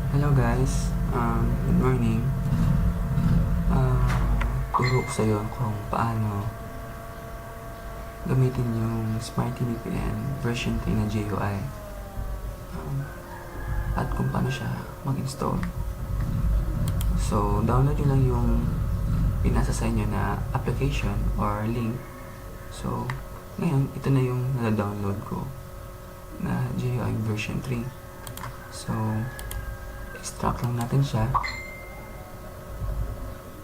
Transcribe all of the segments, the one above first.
Hello guys, good morning. Turo ko sa'yo kung paano gamitin yung Smarty VPN version 3 na GUI at kung paano siya mag-install. So, download nyo lang yung pinasa sa inyo na application or link. So, ngayon, ito na yung na-download ko na GUI version 3. So, extract lang natin siya.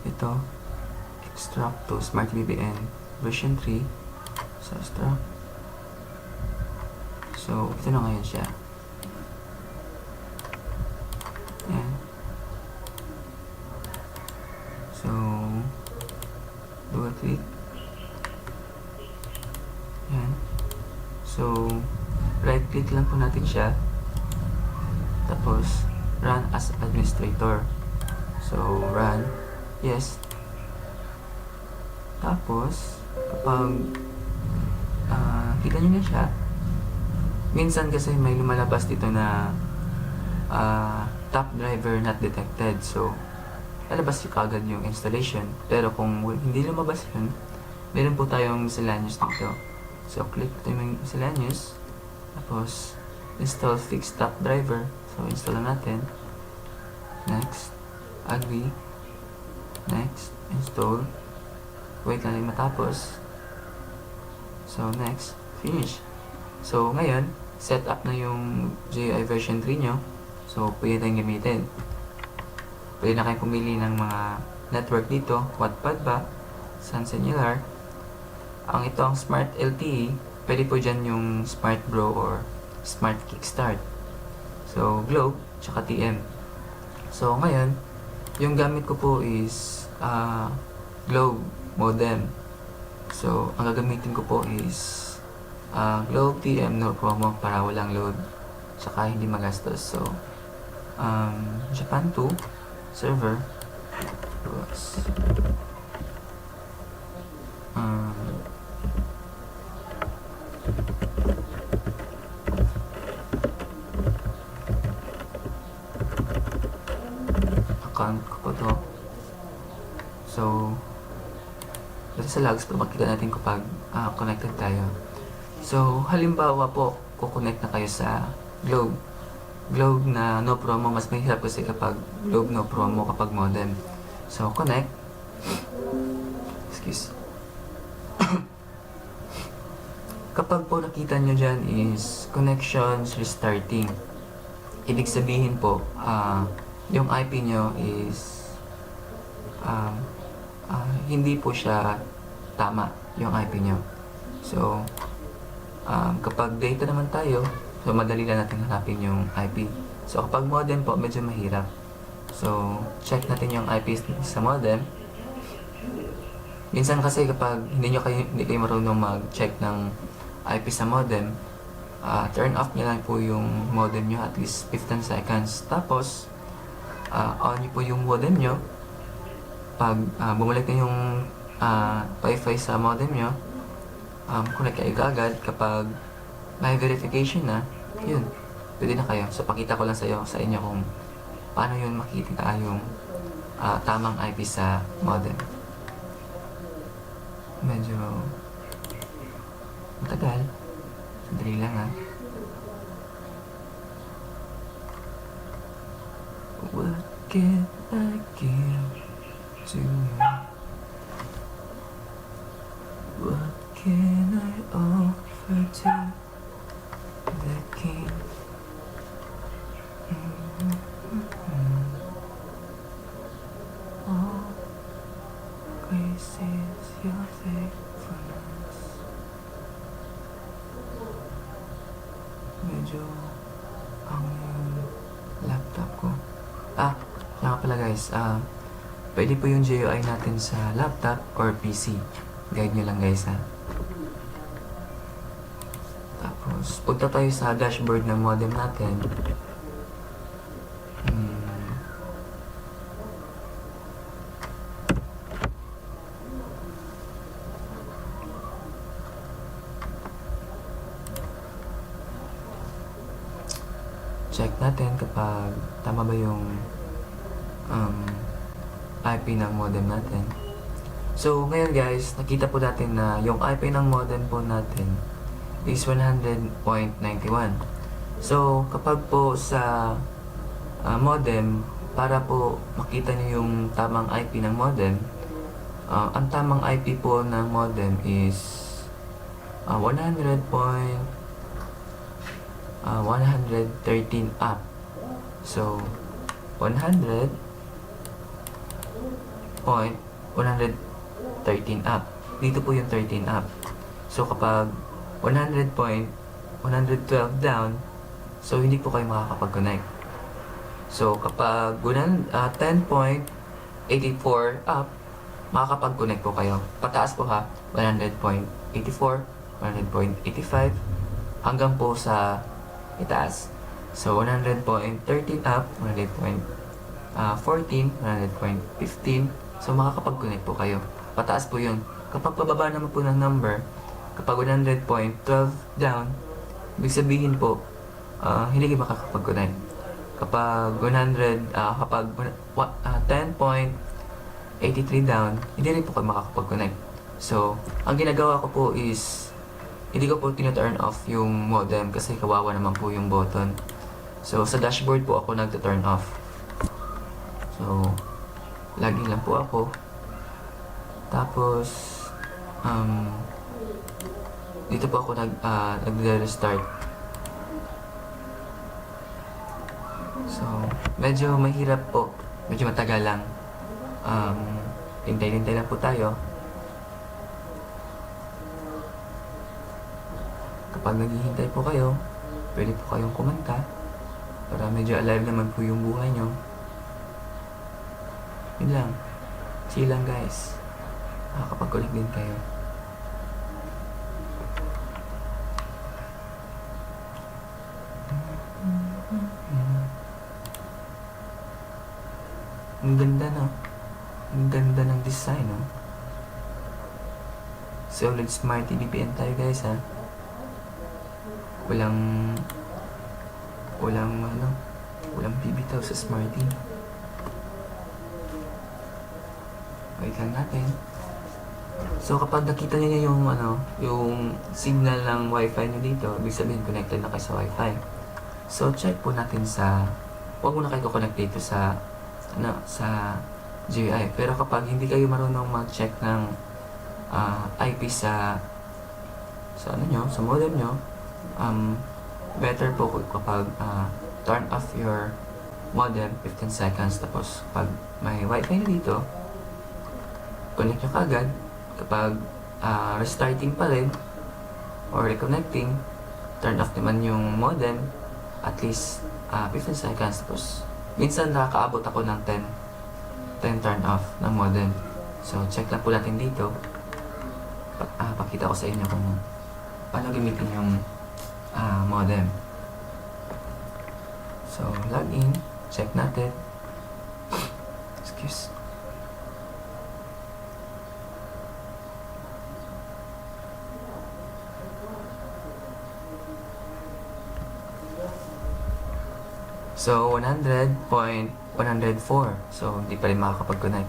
Ito, extract to Smart VPN version 3. So, extract. So, ito na ngayon siya. Ayan. So, double click. Ayan. So, right click lang po natin siya. Tapos, run as administrator. So, run. Yes. Tapos, kapag kita nyo na siya, minsan kasi may lumalabas dito na top driver not detected. So, lalabas yung kagad yung installation. Pero kung hindi lumabas yun, meron po tayong miscellaneous dito. So, click ito yung miscellaneous. Tapos, install fixed top driver. So, install na natin. Next. Agree. Next. Install. Wait lang yung matapos. So, next. Finish. So, ngayon, set up na yung GUI version 3 nyo. So, pwede tayong gamitin. Pwede na kayo pumili ng mga network dito. Wattpad ba? Sun Cellular. Ang ito ang Smart LTE. Pwede po dyan yung Smart Bro or Smart Kickstart. So, Globe, tsaka TM. So, ngayon, yung gamit ko po is Globe modem. So, ang gagamitin ko po is Globe TM no promo para walang load. Tsaka hindi magastos. So, Japan 2 server. Tapos, account ko po to. So, dito sa logs po makikita natin kapag connected tayo. So, halimbawa po, kukonect na kayo sa Globe. Globe na no promo, mas mahirap kasi kapag Globe no promo kapag modem. So, connect. Excuse. Kapag po nakita nyo dyan is connections restarting. Ibig sabihin po, yung IP nyo is hindi po siya tama yung IP nyo. So, kapag data naman tayo, so madali lang natin hanapin yung IP. So, kapag modem po, medyo mahirap. So, check natin yung IP sa modem. Minsan kasi kapag hindi kayo marunong mag-check ng IP sa modem, turn off nyo lang po yung modem nyo at least 15 seconds. Tapos, on nyo po yung modem nyo. Pag bumalik na yung Wi-Fi sa modem nyo, connect kayo agad. Kapag may verification na, yun, pwede na kayo. So, pakita ko lang sa inyo kung paano yun makikita yung tamang IP sa modem. Medyo matagal. Sandali lang ha. What can I give to you? What can I offer to the king? All grace is your faithfulness. Medyo ang laptop ko. Kaya pala guys, pwede po yung GUI natin sa laptop or PC. Guide nyo lang guys ha. Tapos, punta tayo sa dashboard ng modem natin. check natin kapag tama ba yung IP ng modem natin. So, ngayon guys, nakita po natin na yung IP ng modem po natin is 100.91. So, kapag po sa modem, para po makita nyo yung tamang IP ng modem, ang tamang IP po ng modem is 100.113 up. So, 100.113 up. Dito po yung 13 up. So, kapag 100.112 down, so hindi po kayo makakapag-connect. So, kapag 10.84 up, makakapag-connect po kayo. Pataas po ha, 100.84, 100.85, hanggang po sa itaas. So, 100.13 up, 100.14, 100.15. So, makakapag-connect po kayo. Pataas po yun. Kapag pababa naman po ng number, kapag 100.12 down, ibig sabihin po, hindi kayo makakapag-connect. Kapag 10.83 down, hindi rin po kayo makakapag-connect. So, ang ginagawa ko po is, hindi ko po tina-turn off yung modem kasi kawawa naman po yung button. So, sa dashboard po ako nagta-turn off. So, laging lang po ako. Tapos, dito po ako nag-restart. So, medyo mahirap po. Medyo matagal lang. Hintay-hintay lang po tayo. Kapag naghihintay po kayo, pwede po kayong kumanta para medyo alive naman po yung buhay nyo. Yun lang. Chill lang guys. Makakapag-connect din kayo. Ang ganda no? Ang ganda ng design no? Solid Smart TVPN tayo guys ha. Walang bibitaw sa Smarty. Wait lang natin. So kapag nakita niyo yung signal ng wifi niyo dito, ibig sabihin connected na kayo sa wifi. So check po natin huwag muna kayo connect dito sa GUI. Pero kapag hindi kayo marunong mag-check ng IP sa modem nyo, better po kapag turn off your modem 15 seconds. Tapos pag may wifi na dito, connect nyo kagad. Kapag restarting pa rin or reconnecting, turn off naman yung modem at least 15 seconds. Tapos minsan nakakaabot ako ng 10 turn off ng modem. So check lang po natin dito. Pakita ko sa inyo kung paano gamitin yung modem. So login, check natin. Excuse. So, 100.104. So, hindi pa rin makakapag-connect.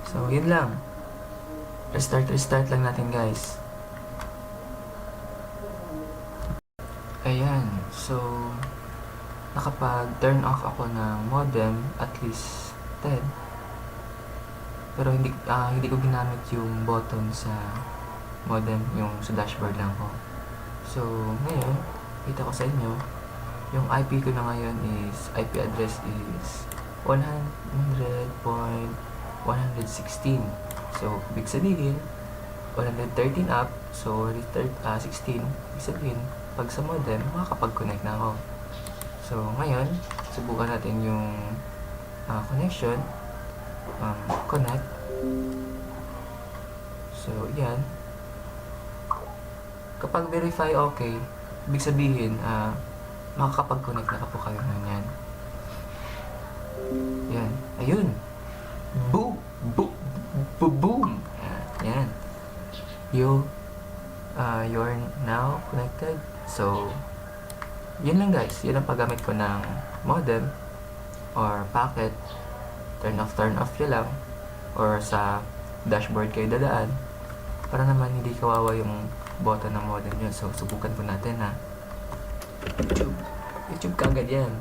So, yun lang. Restart lang natin, guys. Ayan. So, nakapag-turn off ako ng modem, at least 10. Pero hindi ko ginamit yung button sa modem, yung sa dashboard lang ko. So, ngayon, kita ko sa inyo, yung IP ko na ngayon is, IP address is 100.116. So, ibig sabihin, 113 up, so 16. Ibig sabihin, pag sa modem, makakapag-connect na ako. So, ngayon, subukan natin yung connection. Connect. So, yan. Kapag verify okay, ibig sabihin, makakapag-connect na po kayo na yan. Yan. Ayun. Boom! Boom! Boom! Yan. You're now connected. So, Yun lang guys, yun ang paggamit ko ng modem or packet. Turn off nyo lang, or sa dashboard kayo dadaan para naman hindi kawawa yung button ng modem nyo. So subukan po natin ha. YouTube kagad yan.